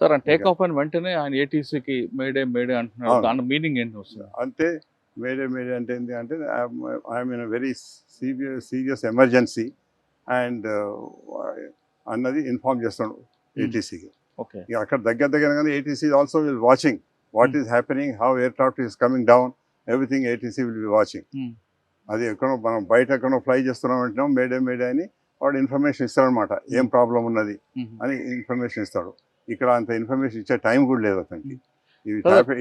Sir ఆ take off అయిన వెంటనే ఆయన ఏటీసీకి మేడే మేడే అంటున్నాడు. అవును. దాని మీనింగ్ ఏంటి వస్తుంది? అంటే మేడే మేడే అంటే ఏంటి అంటే I'm in very serious emergency and అన్నది ఇన్ఫార్మ్ చేస్తాడు ఏటీసీకి. ఓకే. ఇక అక్కడ దగ్గరగానే ATC also will watching what is happening, how aircraft is coming down, everything ATC will be watching. అది ఎక్కడో మనం బయట ఎక్కడో ఫ్లై చేస్తున్నాం అంటున్నాం మేడే మేడే అని వాడు ఇన్ఫర్మేషన్ ఇస్తాడనమాట. ఏం ప్రాబ్లం ఉన్నది అని ఇన్ఫర్మేషన్ ఇస్తాడు. ఇక్కడ అంత ఇన్ఫర్మేషన్ ఇచ్చే టైం కూడా లేదు అతనికి.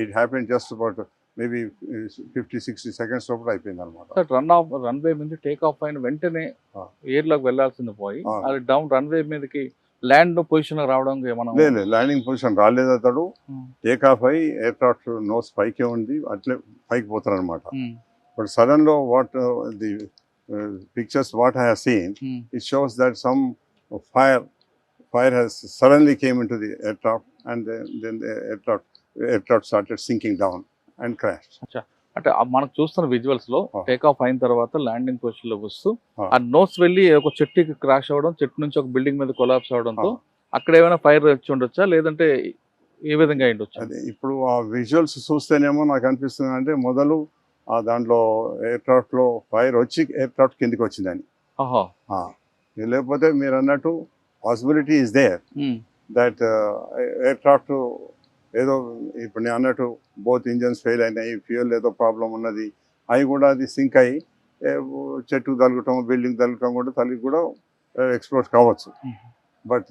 It happen just about maybe 50-60 seconds లోపల అయిపోయింది అనమాట. సార్ రన్వే మీద టేక్ ఆఫ్ అయిన వెంటనే ఎయిర్ లోకి వెళ్లాల్సింది పోయి అది డౌన్ రన్వే మీదకి ల్యాండ్ పొజిషన్ రావడం లేదు, ల్యాండింగ్ పొజిషన్ రాలేదు. అతడు టేక్ ఆఫ్ అయ్యి ఎయిర్క్రాఫ్ట్ నోస్ పైకే ఉంది, అట్లే పైకి పోతారు అనమాట. బట్ సడన్ లో what the pictures what I have seen, it shows that some fire has suddenly came into the aircraft and then the aircraft started sinking down and crashed. అంటే మనకు చూస్తున్న విజువల్స్ లో టేక్ ఆఫ్ అయిన తర్వాత landing position లోకి వస్తూ ఆ nose వెళ్ళి ఒక చెట్టుకి క్రాష్ అవ్వడం, చెట్టు నుంచి ఒక బిల్డింగ్ మీద కొలాప్స్ అవడంతో అక్కడ ఏమైనా ఫైర్ వచ్చి ఉండొచ్చా, లేదంటే ఏ విధంగా ఉండొచ్చు? అదే ఇప్పుడు ఆ విజువల్స్ చూస్తేనేమో నాకు అనిపిస్తుంది అంటే మొదలు దాంట్లో ఎయిర్క్రాఫ్ట్ లో ఫైర్ వచ్చి ఎయిర్క్రాఫ్ట్ కిందికి వచ్చిందని. లేకపోతే మీరు అన్నట్టు possibility is there that aircraft ఏదో ఇప్పుడు నేను అన్నట్టు బోత్ ఇంజన్స్ ఫెయిల్ అయినాయి, ఫ్యూయల్ ఏదో ప్రాబ్లం ఉన్నది, అవి కూడా అది సింక్ అయ్యి చెట్టు తగలటం, బిల్డింగ్ తగలటం కూడా తల్లి కూడా ఎక్స్ప్లోడ్ కావచ్చు. బట్